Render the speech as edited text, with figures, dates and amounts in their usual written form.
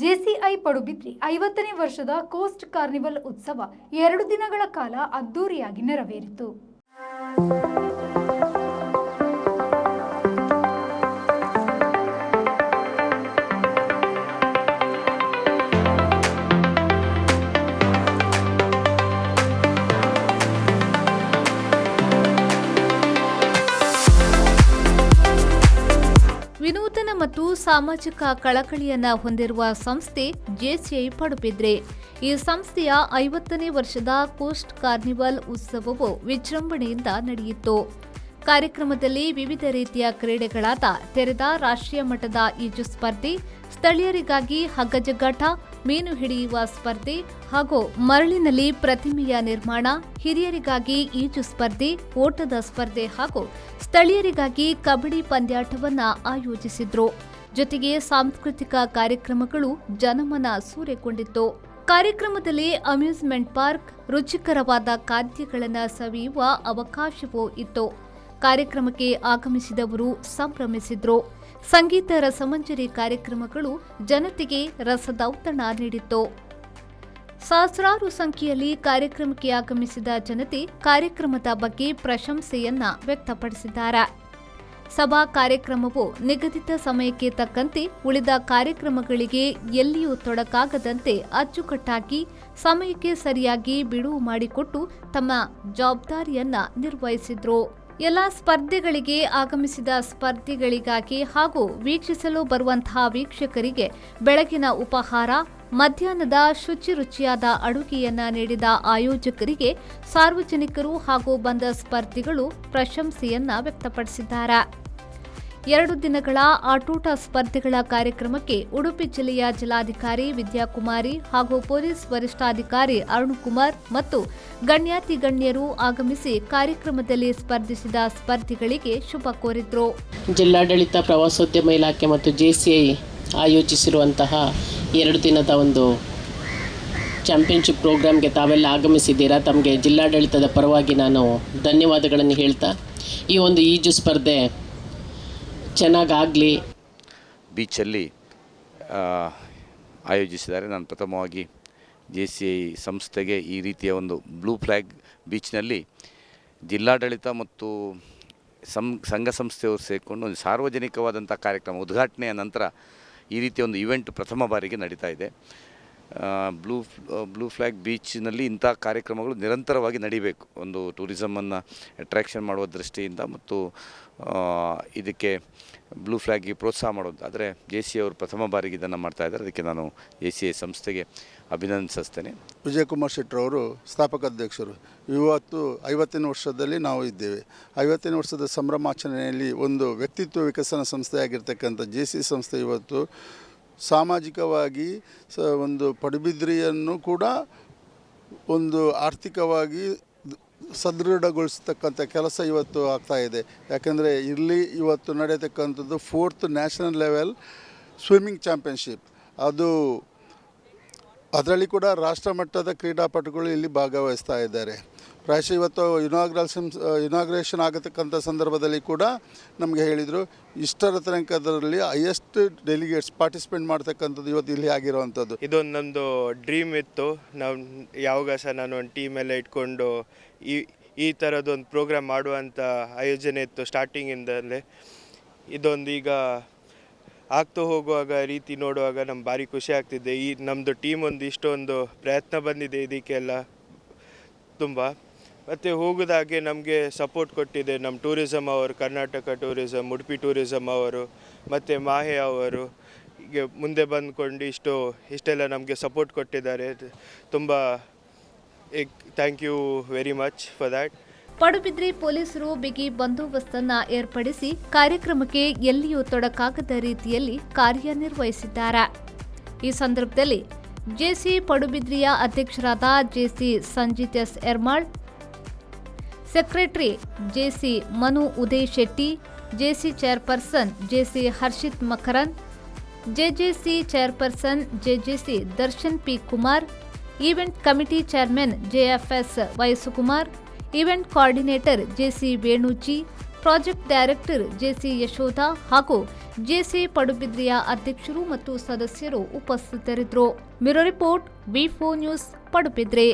JCI Padubidri 50ನೇ ವರ್ಷದ coast carnival ಉತ್ಸವ 2 ದಿನಗಳ ಕಾಲ ಅದ್ದೂರಿಯಾಗಿ ನೆರವೇರಿತು. ವಿನೂತನ ಮತ್ತು ಸಾಮಾಜಿಕ ಕಳಕಳಿಯನ್ನ ಹೊಂದಿರುವ ಸಂಸ್ಥೆ ಜೆಸಿಐ ಪಡುಬಿದ್ರಿ. ಈ ಸಂಸ್ಥೆಯ 50ನೇ ವರ್ಷದ ಕೋಸ್ಟ್ ಕಾರ್ನಿವಲ್ ಉತ್ಸವವು ವಿಜೃಂಭಣೆಯಿಂದ ನಡೆಯಿತು. ಕಾರ್ಯಕ್ರಮದಲ್ಲಿ ವಿವಿಧ ರೀತಿಯ ಕ್ರೀಡೆಗಳಾದ ತೆರೆದ ರಾಷ್ಟ್ರೀಯ ಮಟ್ಟದ ಈಜು ಸ್ಪರ್ಧೆ, ಸ್ಥಳೀಯರಿಗಾಗಿ ಹಗ್ಗಜಗ್ಗಾಟ, ಮೀನು ಹಿಡಿಯುವ ಸ್ಪರ್ಧೆ ಹಾಗೂ ಮರಳಿನಲ್ಲಿ ಪ್ರತಿಮೆಯ ನಿರ್ಮಾಣ, ಹಿರಿಯರಿಗಾಗಿ ಈಜು ಸ್ಪರ್ಧೆ, ಓಟದ ಸ್ಪರ್ಧೆ ಹಾಗೂ ಸ್ಥಳೀಯರಿಗಾಗಿ ಕಬಡ್ಡಿ ಪಂದ್ಯಾಟವನ್ನು ಆಯೋಜಿಸಿದ್ರು. ಜೊತೆಗೆ ಸಾಂಸ್ಕೃತಿಕ ಕಾರ್ಯಕ್ರಮಗಳು ಜನಮನ ಸೂರೆಗೊಂಡಿತ್ತು. ಕಾರ್ಯಕ್ರಮದಲ್ಲಿ ಅಮ್ಯೂಸ್ಮೆಂಟ್ ಪಾರ್ಕ್, ರುಚಿಕರವಾದ ಖಾದ್ಯಗಳನ್ನು ಸವಿಯುವ ಅವಕಾಶವೂ ಇತ್ತು. ಕಾರ್ಯಕ್ರಮಕ್ಕೆ ಆಗಮಿಸಿದವರು ಸಂಭ್ರಮಿಸಿದ್ರು. ಸಂಗೀತ ರಸಮಂಜರಿ ಕಾರ್ಯಕ್ರಮಗಳು ಜನತೆಗೆ ರಸದೌತಣ ನೀಡಿತ್ತು. ಸಹಸ್ರಾರು ಸಂಖ್ಯೆಯಲ್ಲಿ ಕಾರ್ಯಕ್ರಮಕ್ಕೆ ಆಗಮಿಸಿದ ಜನತೆ ಕಾರ್ಯಕ್ರಮದ ಬಗ್ಗೆ ಪ್ರಶಂಸೆಯನ್ನ ವ್ಯಕ್ತಪಡಿಸಿದ್ದಾರೆ. ಸಭಾ ಕಾರ್ಯಕ್ರಮವು ನಿಗದಿತ ಸಮಯಕ್ಕೆ ತಕ್ಕಂತೆ ಉಳಿದ ಕಾರ್ಯಕ್ರಮಗಳಿಗೆ ಎಲ್ಲಿಯೂ ತೊಡಕಾಗದಂತೆ ಅಚ್ಚುಕಟ್ಟಾಗಿ ಸಮಯಕ್ಕೆ ಸರಿಯಾಗಿ ಬಿಡುವು ಮಾಡಿಕೊಟ್ಟು ತಮ್ಮ ಜವಾಬ್ದಾರಿಯನ್ನ ನಿರ್ವಹಿಸಿದ್ರು. ಎಲ್ಲ ಸ್ಪರ್ಧೆಗಳಿಗೆ ಆಗಮಿಸಿದ ಸ್ಪರ್ಧಿಗಳಿಗಾಗಿ ಹಾಗೂ ವೀಕ್ಷಿಸಲು ಬರುವಂತಹ ವೀಕ್ಷಕರಿಗೆ ಬೆಳಗಿನ ಉಪಹಾರ, ಮಧ್ಯಾಹ್ನದ ರುಚಿಯಾದ ಅಡುಗೆಯನ್ನ ನೀಡಿದ ಆಯೋಜಕರಿಗೆ ಸಾರ್ವಜನಿಕರು ಹಾಗೂ ಬಂದ ಸ್ಪರ್ಧಿಗಳು ಪ್ರಶಂಸೆಯನ್ನ ವ್ಯಕ್ತಪಡಿಸಿದ್ದಾರೆ. 2 ದಿನಗಳ ಆಟೋಟ ಸ್ಪರ್ಧೆಗಳ ಕಾರ್ಯಕ್ರಮಕ್ಕೆ ಉಡುಪಿ ಜಿಲ್ಲೆಯ ಜಿಲ್ಲಾಧಿಕಾರಿ ವಿದ್ಯಾಕುಮಾರಿ ಹಾಗೂ ಪೊಲೀಸ್ ವರಿಷ್ಠಾಧಿಕಾರಿ ಅರುಣ್ಕುಮಾರ್ ಮತ್ತು ಗಣ್ಯಾತಿ ಗಣ್ಯರು ಆಗಮಿಸಿ ಕಾರ್ಯಕ್ರಮದಲ್ಲಿ ಸ್ಪರ್ಧಿಸಿದ ಸ್ಪರ್ಧಿಗಳಿಗೆ ಶುಭ ಕೋರಿದ್ರು. ಜಿಲ್ಲಾಡಳಿತ ಪ್ರವಾಸೋದ್ಯಮ ಇಲಾಖೆ ಮತ್ತು ಜೆಸಿಐ ಆಯೋಜಿಸಿರುವಂತಹ 2 ದಿನದ ಒಂದು ಚಾಂಪಿಯನ್ಶಿಪ್ ಪ್ರೋಗ್ರಾಮ್ಗೆ ತಾವೆಲ್ಲ ಆಗಮಿಸಿದ್ದೀರಾ. ತಮಗೆ ಜಿಲ್ಲಾಡಳಿತದ ಪರವಾಗಿ ನಾನು ಧನ್ಯವಾದಗಳನ್ನು ಹೇಳ್ತಾ, ಈ ಒಂದು ಈಜು ಸ್ಪರ್ಧೆ ಚೆನ್ನಾಗಾಗಲಿ. ಬೀಚಲ್ಲಿ ಆಯೋಜಿಸಿದ್ದಾರೆ. ನಾನು ಪ್ರಥಮವಾಗಿ ಜೆಸಿಐ ಸಂಸ್ಥೆಗೆ ಈ ರೀತಿಯ ಒಂದು ಬ್ಲೂ ಫ್ಲ್ಯಾಗ್ ಬೀಚ್ನಲ್ಲಿ ಜಿಲ್ಲಾಡಳಿತ ಮತ್ತು ಸಂಘ ಸಂಸ್ಥೆಯವರು ಸೇರಿಕೊಂಡು ಒಂದು ಸಾರ್ವಜನಿಕವಾದಂಥ ಕಾರ್ಯಕ್ರಮ ಉದ್ಘಾಟನೆಯ ನಂತರ ಈ ರೀತಿಯ ಒಂದು ಇವೆಂಟ್ ಪ್ರಥಮ ಬಾರಿಗೆ ನಡೀತಾ ಇದೆ. ಬ್ಲೂ ಫ್ಲ್ಯಾಗ್ ಬೀಚ್ನಲ್ಲಿ ಇಂಥ ಕಾರ್ಯಕ್ರಮಗಳು ನಿರಂತರವಾಗಿ ನಡೀಬೇಕು, ಒಂದು ಟೂರಿಸಮನ್ನು ಅಟ್ರ್ಯಾಕ್ಷನ್ ಮಾಡುವ ದೃಷ್ಟಿಯಿಂದ ಮತ್ತು ಇದಕ್ಕೆ ಬ್ಲೂ ಫ್ಲ್ಯಾಗ್ಗೆ ಪ್ರೋತ್ಸಾಹ ಮಾಡೋದು. ಆದರೆ ಜೆಸಿಐ ಅವರು ಪ್ರಥಮ ಬಾರಿಗೆ ಇದನ್ನು ಮಾಡ್ತಾ ಇದ್ದಾರೆ. ಅದಕ್ಕೆ ನಾನು ಜೆಸಿಐ ಸಂಸ್ಥೆಗೆ ಅಭಿನಂದಿಸ್ತೇನೆ. ವಿಜಯಕುಮಾರ್ ಶೆಟ್ಟರವರು ಸ್ಥಾಪಕ ಅಧ್ಯಕ್ಷರು. ಇವತ್ತು 50ನೇ ವರ್ಷದಲ್ಲಿ ನಾವು ಇದ್ದೇವೆ. 50ನೇ ವರ್ಷದ ಸಂಭ್ರಮಾಚರಣೆಯಲ್ಲಿ ಒಂದು ವ್ಯಕ್ತಿತ್ವ ವಿಕಸನ ಸಂಸ್ಥೆಯಾಗಿರ್ತಕ್ಕಂಥ ಜೆಸಿಐ ಸಂಸ್ಥೆ ಇವತ್ತು ಸಾಮಾಜಿಕವಾಗಿ ಒಂದು ಪಡುಬಿದ್ರಿಯನ್ನು ಕೂಡ ಒಂದು ಆರ್ಥಿಕವಾಗಿ ಸದೃಢಗೊಳಿಸ್ತಕ್ಕಂಥ ಕೆಲಸ ಇವತ್ತು ಆಗ್ತಾ ಇದೆ. ಯಾಕೆಂದರೆ ಇಲ್ಲಿ ಇವತ್ತು ನಡೆಯತಕ್ಕಂಥದ್ದು 4th national level swimming championship. ಅದರಲ್ಲಿ ಕೂಡ ರಾಷ್ಟ್ರ ಮಟ್ಟದ ಕ್ರೀಡಾಪಟುಗಳು ಇಲ್ಲಿ ಭಾಗವಹಿಸ್ತಾ ಇದ್ದಾರೆ. ಪ್ರಾಯಶಃ ಇವತ್ತು ಇನಾಗ್ರೇಷನ್ ಆಗತಕ್ಕಂಥ ಸಂದರ್ಭದಲ್ಲಿ ಕೂಡ ನಮಗೆ ಹೇಳಿದರು, ಇಷ್ಟರ ತನಕದಲ್ಲಿ ಹೈಯೆಸ್ಟ್ ಡೆಲಿಗೇಟ್ಸ್ ಪಾರ್ಟಿಸಿಪೇಟ್ ಮಾಡ್ತಕ್ಕಂಥದ್ದು ಇವತ್ತು ಇಲ್ಲಿ ಆಗಿರುವಂಥದ್ದು. ಇದೊಂದು ನಮ್ಮದು ಡ್ರೀಮ್ ಇತ್ತು. ನಾವು ಯಾವಾಗ ಸಹ ನಾನು ಒಂದು ಟೀಮೆಲ್ಲ ಇಟ್ಕೊಂಡು ಈ ಥರದೊಂದು ಪ್ರೋಗ್ರಾಮ್ ಮಾಡುವಂಥ ಆಯೋಜನೆ ಇತ್ತು ಸ್ಟಾರ್ಟಿಂಗಿಂದಲೇ. ಇದೊಂದು ಈಗ ಆಗ್ತಾ ಹೋಗುವಾಗ ರೀತಿ ನೋಡುವಾಗ ನಮ್ಗೆ ಭಾರಿ ಖುಷಿ ಆಗ್ತಿದೆ. ಈ ನಮ್ಮದು ಟೀಮ್ ಒಂದು ಇಷ್ಟೊಂದು ಪ್ರಯತ್ನ ಬಂದಿದೆ ಇದಕ್ಕೆಲ್ಲ ತುಂಬ. ಮತ್ತು ಹೋಗೋದಾಗೆ ನಮಗೆ ಸಪೋರ್ಟ್ ಕೊಟ್ಟಿದೆ ನಮ್ಮ ಟೂರಿಸಮ್ ಅವರು, ಕರ್ನಾಟಕ ಟೂರಿಸಮ್, ಉಡುಪಿ ಟೂರಿಸಮ್ ಅವರು ಮತ್ತು ಮಾಹೆ ಅವರು ಹೀಗೆ ಮುಂದೆ ಬಂದ್ಕೊಂಡು ಇಷ್ಟೆಲ್ಲ ನಮಗೆ ಸಪೋರ್ಟ್ ಕೊಟ್ಟಿದ್ದಾರೆ. ತುಂಬ thank you very much for that. Padubidri ಪೊಲೀಸರು ಬಿಗಿ ಬಂದೋಬಸ್ತನ್ನ ಏರ್ಪಡಿಸಿ ಕಾರ್ಯಕ್ರಮಕ್ಕೆ ಎಲ್ಲಿಯೂ ತೊಡಕಾಗದ ರೀತಿಯಲ್ಲಿ ಕಾರ್ಯನಿರ್ವಹಿಸಿದ್ದಾರೆ. ಈ ಸಂದರ್ಭದಲ್ಲಿ ಜೆಸಿ ಪಡುಬಿದ್ರಿಯ ಅಧ್ಯಕ್ಷರಾದ JC Sanjith S Ermal, secretary JC Manu Uday Shetty, JC chairperson JC Harshith Makaran, JJC chairperson JJC Darshan P Kumar, event committee chairman JFS Vayasukumar, event coordinator JC Venuji, project director JC Yashoda ಹಾಗೂ ಜೆಸಿ ಪಡುಬಿದ್ರಿಯ ಅಧ್ಯಕ್ಷರು ಮತ್ತು ಸದಸ್ಯರು ಉಪಸ್ಥಿತರಿದ್ದರು. ಬ್ಯೂರೋ ರಿಪೋರ್ಟ್ ವಿ4 ನ್ಯೂಸ್ ಪಡುಬಿದ್ರೆ.